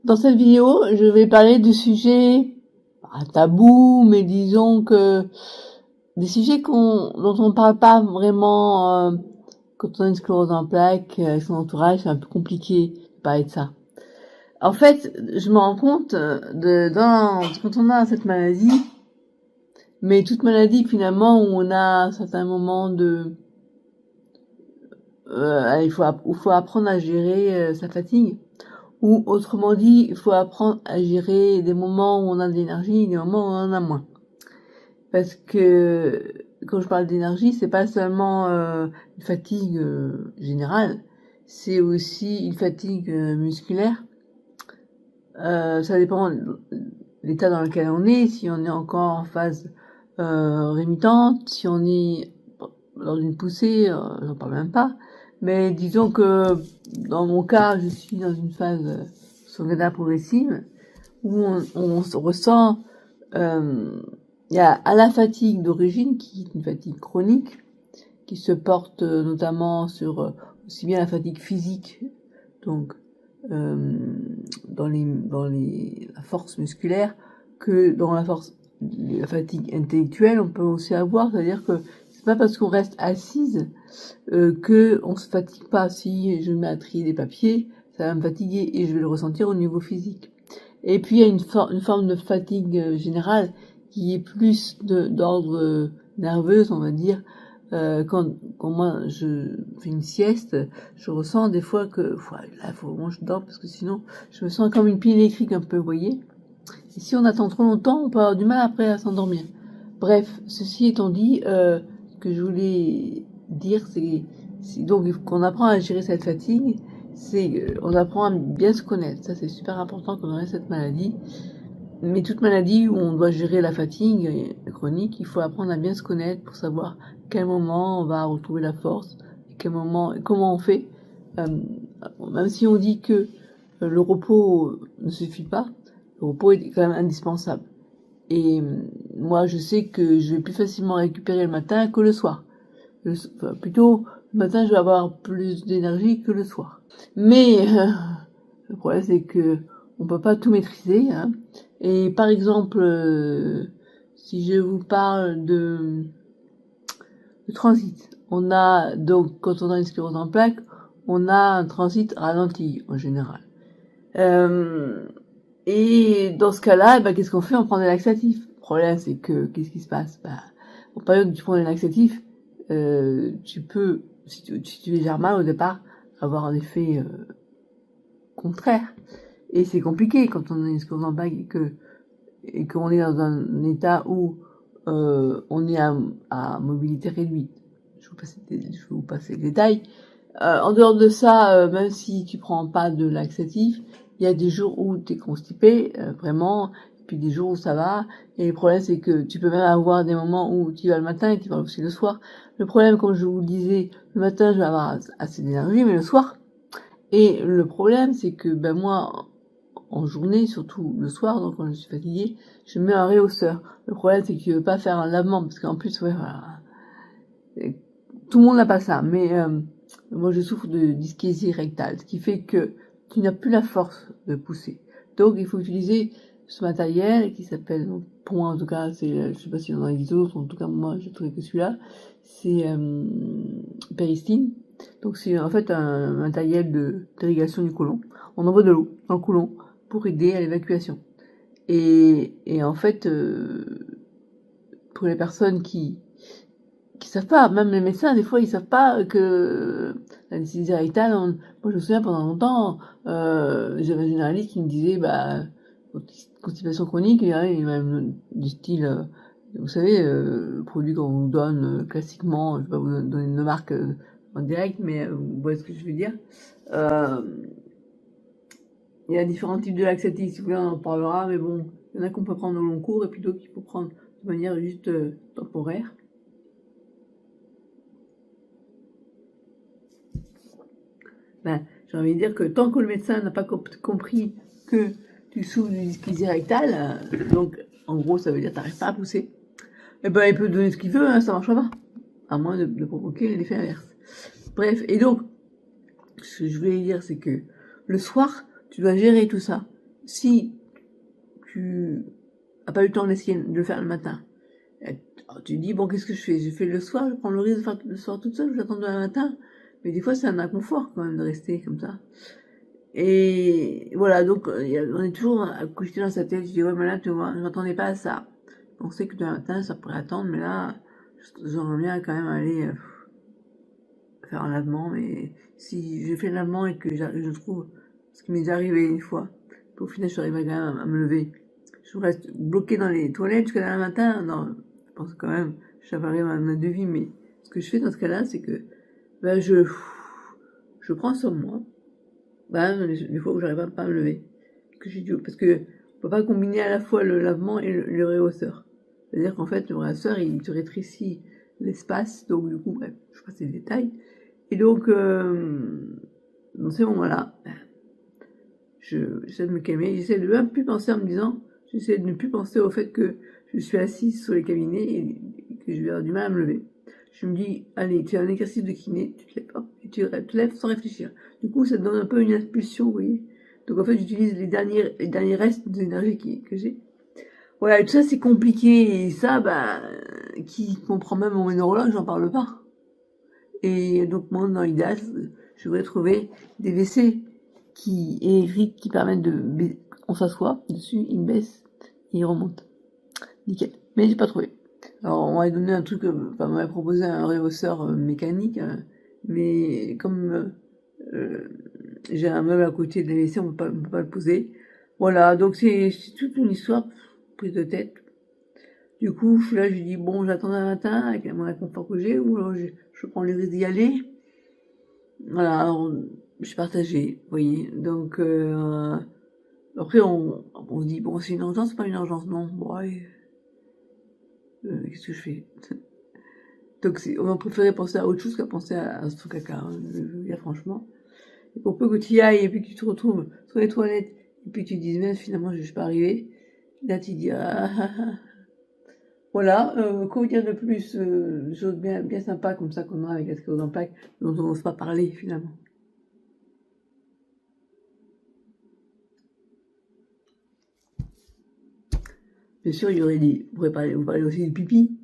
Dans cette vidéo, je vais parler du sujet tabou, mais disons que des sujets dont on ne parle pas vraiment quand on a une sclérose en plaques avec son entourage. C'est un peu compliqué de parler de ça. En fait, je me rends compte quand on a cette maladie, mais toute maladie finalement où on a un certain moment il faut apprendre à gérer sa fatigue. Ou autrement dit, il faut apprendre à gérer des moments où on a de l'énergie et des moments où on en a moins. Parce que quand je parle d'énergie, c'est pas seulement une fatigue générale, c'est aussi une fatigue musculaire. Ça dépend de l'état dans lequel on est, si on est encore en phase rémitante, si on est dans une poussée, j'en parle même pas. Mais disons que dans mon cas, je suis dans une phase secondaire progressive où on se ressent, il y a à la fatigue d'origine qui est une fatigue chronique qui se porte notamment sur aussi bien la fatigue physique, donc dans la force musculaire, que dans la fatigue intellectuelle. On peut aussi avoir, c'est-à-dire que c'est pas parce qu'on reste assise que on se fatigue pas. Si je me mets à trier des papiers, ça va me fatiguer et je vais le ressentir au niveau physique. Et puis il y a une forme de fatigue générale qui est plus d'ordre nerveuse, on va dire. Quand moi je fais une sieste, je ressens des fois que là faut vraiment que je dors parce que sinon je me sens comme une pile électrique un peu, vous voyez. Et si on attend trop longtemps, on peut avoir du mal après à s'endormir. Bref, ceci étant dit, ce que je voulais dire, c'est donc qu'on apprend à gérer cette fatigue, on apprend à bien se connaître. Ça, c'est super important quand on a cette maladie. Mais toute maladie où on doit gérer la fatigue chronique, il faut apprendre à bien se connaître pour savoir quel moment on va retrouver la force, comment on fait. Même si on dit que le repos ne suffit pas, le repos est quand même indispensable. Et moi, je sais que je vais plus facilement récupérer le matin que le soir. Plutôt, le matin, je vais avoir plus d'énergie que le soir. Mais le problème, c'est que on peut pas tout maîtriser. Hein. Et par exemple, si je vous parle de transit, on a donc quand on a une sclérose en plaques, on a un transit ralenti en général. Et dans ce cas-là, qu'est-ce qu'on fait? On prend des laxatifs. Le problème, c'est que qu'est-ce qui se passe? En période où tu prends des laxatifs, tu peux, si tu gères mal au départ, avoir un effet contraire. Et c'est compliqué quand on a une sclérose en plaques et qu'on est dans un état où on est à mobilité réduite. Je vais vous passer les détails. En dehors de ça, même si tu prends pas de laxatif, il y a des jours où tu es constipé, vraiment, et puis des jours où ça va. Et le problème, c'est que tu peux même avoir des moments où tu vas le matin et tu vas aussi le soir. Le problème, comme je vous le disais, le matin, je vais avoir assez d'énergie, mais le soir. Et le problème, c'est que moi, en journée, surtout le soir, donc quand je suis fatiguée, je mets un réhausseur. Le problème, c'est que tu veux pas faire un lavement, parce qu'en plus, voilà, tout le monde n'a pas ça, mais moi je souffre de dyschésie rectale, ce qui fait que tu n'as plus la force de pousser. Donc il faut utiliser ce matériel qui s'appelle, pour moi en tout cas, je sais pas si on en existe d'autres, en tout cas moi j'ai trouvé que celui-là, c'est Peristeen. Donc c'est en fait un matériel d'irrigation du côlon. On envoie de l'eau dans le côlon pour aider à l'évacuation. Et en fait, pour les personnes qui savent pas, même les médecins, des fois, ils savent pas que la dyschésie rectale, moi, je me souviens, pendant longtemps, j'avais un généraliste qui me disait, constipation chronique, il y a même du style, vous savez, le produit qu'on vous donne classiquement, je vais pas vous donner une marque en direct, mais vous voyez ce que je veux dire. Il y a différents types de laxatifs, si vous voulez, on en parlera, mais bon, il y en a qu'on peut prendre au long cours et puis d'autres qu'il faut prendre de manière juste temporaire. J'ai envie de dire que tant que le médecin n'a pas compris que tu souffres d'une dyschésie rectale, donc en gros ça veut dire que tu n'arrives pas à pousser, il peut te donner ce qu'il veut, hein, ça marche pas, à moins de provoquer l'effet inverse. Bref, et donc, ce que je voulais dire, c'est que le soir, tu dois gérer tout ça. si tu n'as pas eu le temps d'essayer de le faire le matin, alors tu te dis, bon, qu'est-ce que je fais? Je fais le soir, je prends le risque de faire le soir toute seule, ou j'attends demain matin. Mais des fois, c'est un inconfort quand même de rester comme ça. Et voilà, donc on est toujours à coucher dans sa tête. Je dis, ouais, mais là, tu vois, je m'attendais pas à ça. Je pensais que demain matin, ça pourrait attendre, mais là, j'aimerais bien quand même aller faire un lavement. Mais si je fais le lavement et que je trouve ce qui m'est déjà arrivé une fois, au final, je arriverai quand même à me lever. Je reste bloquée dans les toilettes jusqu'à demain matin. Non, je pense quand même, j'avais ma devis, mais ce que je fais dans ce cas-là, c'est que ben, je prends sur moi. Ben, des fois où j'arrive pas à me lever. Que j'ai dû, parce que on peut pas combiner à la fois le lavement et le réhausseur. C'est-à-dire qu'en fait, le réhausseur, il te rétrécit l'espace, donc du coup, bref, je passe les détails. Et donc, dans ces moments-là, j'essaie de me calmer, j'essaie de même plus penser en me disant, j'essaie de ne plus penser au fait que je suis assise sur les cabinets et que je vais avoir du mal à me lever. Je me dis, allez, tu as un exercice de kiné, tu te lèves pas, et tu te lèves sans réfléchir. Du coup, ça te donne un peu une impulsion, vous voyez. Donc en fait, j'utilise les derniers restes d'énergie que j'ai. Voilà, et tout ça, c'est compliqué, et ça, bah, qui comprend même mon neurologue, j'en parle pas. Et donc, moi, dans l'idéal, je voudrais trouver des WC électriques qui permettent on s'assoit dessus, il baisse, et il remonte. Nickel. Mais j'ai pas trouvé. Alors, on m'avait donné un truc, on m'avait proposé un réhausseur mécanique, mais comme j'ai un meuble à côté de la WC, on peut pas le poser. Voilà, donc c'est toute une histoire, prise de tête. Du coup, je suis là, je dis, bon, j'attends un matin avec mon inconfort que j'ai, ou alors je prends le risque d'y aller. Voilà, alors, je suis partagée, vous voyez. Donc, après, on se dit, bon, c'est une urgence, c'est pas une urgence, non. Bon, ouais. Qu'est-ce que je fais? Donc, on va préférer penser à autre chose qu'à penser à ce caca, hein, je veux dire franchement. Et pour peu que tu y ailles et puis que tu te retrouves sur les toilettes, et puis tu te dises, mais finalement, je suis pas arrivée. Là, tu dis, voilà, quoi dire de plus, chose bien sympa comme ça qu'on a avec la sclérose en plaques, dont on n'ose pas parler finalement. Bien sûr, il y aurait vous parler aussi du pipi.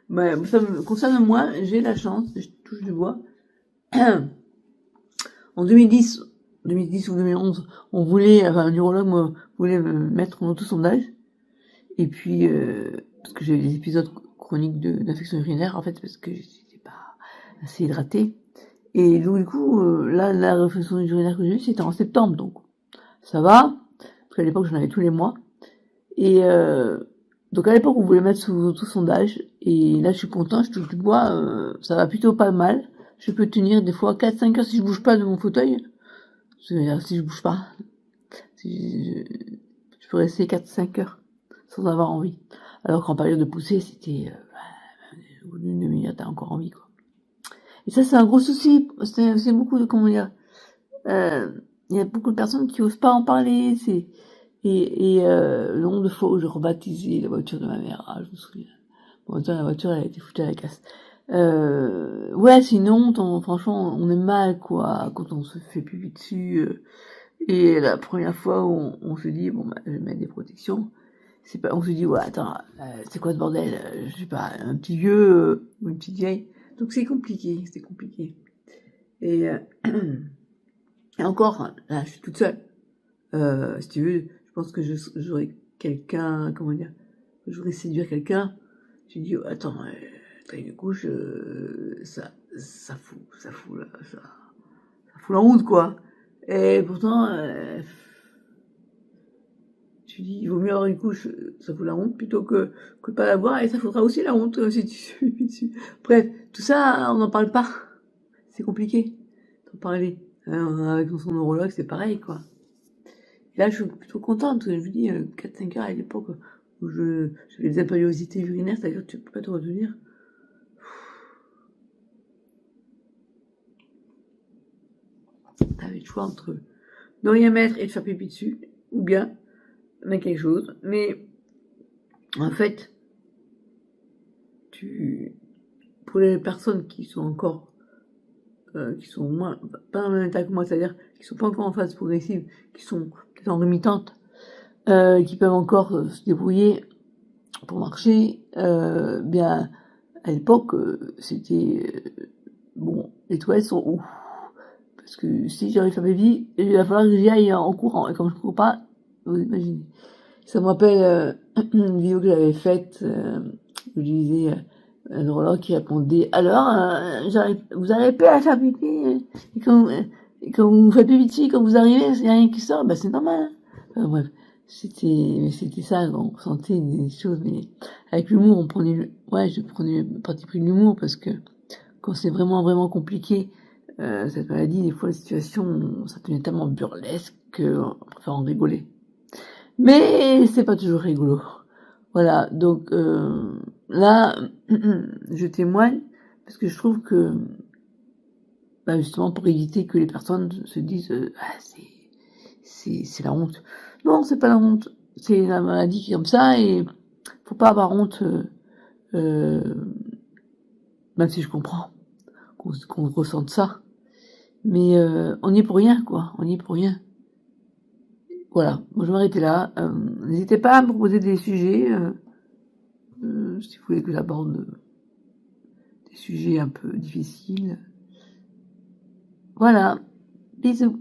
Mais ça me concerne moi, j'ai la chance, je touche du bois. En 2010 ou 2011, un neurologue voulait me mettre en auto-sondage. Et puis, parce que j'avais des épisodes chroniques d'infection urinaire, en fait, parce que j'étais pas assez hydratée. Et donc, du coup, là, la réflexion urinaire que j'ai eue, c'était en septembre, donc ça va, parce qu'à l'époque, j'en avais tous les mois. Et donc, à l'époque, on voulait mettre sous auto-sondage, et là, je suis content, je touche du bois, ça va plutôt pas mal. Je peux tenir des fois 4-5 heures si je bouge pas de mon fauteuil. C'est-à-dire, si je bouge pas. Je peux rester 4-5 heures sans avoir envie. Alors qu'en période de poussée, c'était au bout d'une demi-heure, t'as encore envie, quoi. Et ça, c'est un gros souci. C'est beaucoup de, comment dire, il y a beaucoup de personnes qui osent pas en parler. Le nombre de fois où j'ai rebaptisé la voiture de ma mère, je me souviens. Bon, la voiture, elle a été foutue à la casse. Ouais, sinon, franchement, on est mal, quoi, quand on se fait pipi dessus. Et la première fois où on se dit, bon, bah, je vais mettre des protections, c'est pas, on se dit, ouais, attends, c'est quoi ce bordel? Je sais pas, un petit vieux ou une petite vieille. Donc c'est compliqué. Et, et encore, là, je suis toute seule. Si tu veux, je pense que j'aurais quelqu'un, comment dire, je voudrais séduire quelqu'un. Je dis, oh, attends, t'as une couche, ça fout la honte, quoi. Et pourtant, tu dis, il vaut mieux avoir une couche, ça fout la honte, plutôt que pas l'avoir, et ça foutra aussi la honte, si tu suis dessus. Bref, tout ça, on n'en parle pas. C'est compliqué d'en parler. Avec son neurologue, c'est pareil, quoi. Et là, je suis plutôt contente, parce que je vous dis, 4-5 heures à l'époque où j'avais des impériosités urinaires, c'est-à-dire que tu peux pas te retenir. T'avais le choix entre ne rien mettre et te faire pipi dessus, ou bien mettre quelque chose. Mais en fait, pour les personnes qui sont encore, qui sont pas dans le même état que moi, c'est-à-dire qui sont pas encore en phase progressive, qui sont peut-être en remitante, qui peuvent encore se débrouiller pour marcher, bien, à l'époque, c'était bon, les toilettes sont ouf. Parce que si j'arrive à faire pipi, il va falloir que j'y aille en courant. Et comme je cours pas, vous imaginez. Ça me rappelle une vidéo que j'avais faite où je disais un neurologue qui répondait alors vous n'arrivez pas à faire pipi et quand vous faites pipi dessus, quand vous arrivez, il n'y a rien qui sort, bah c'est normal. Hein. Enfin, bref, c'était ça, on ressentait des choses, mais avec l'humour, je prenais le parti pris de l'humour parce que quand c'est vraiment vraiment compliqué, cette maladie, des fois, la situation, ça devient tellement burlesque qu'on préfère en rigoler. Mais c'est pas toujours rigolo. Voilà, donc là, je témoigne parce que je trouve que, bah justement, pour éviter que les personnes se disent ah, c'est la honte. Non, c'est pas la honte. C'est la maladie qui est comme ça et faut pas avoir honte, même si je comprends qu'on ressente ça. Mais on n'y est pour rien, quoi. On n'y est pour rien. Voilà, moi je vais m'arrêter là. N'hésitez pas à me proposer des sujets, si vous voulez que j'aborde des sujets un peu difficiles. Voilà, bisous.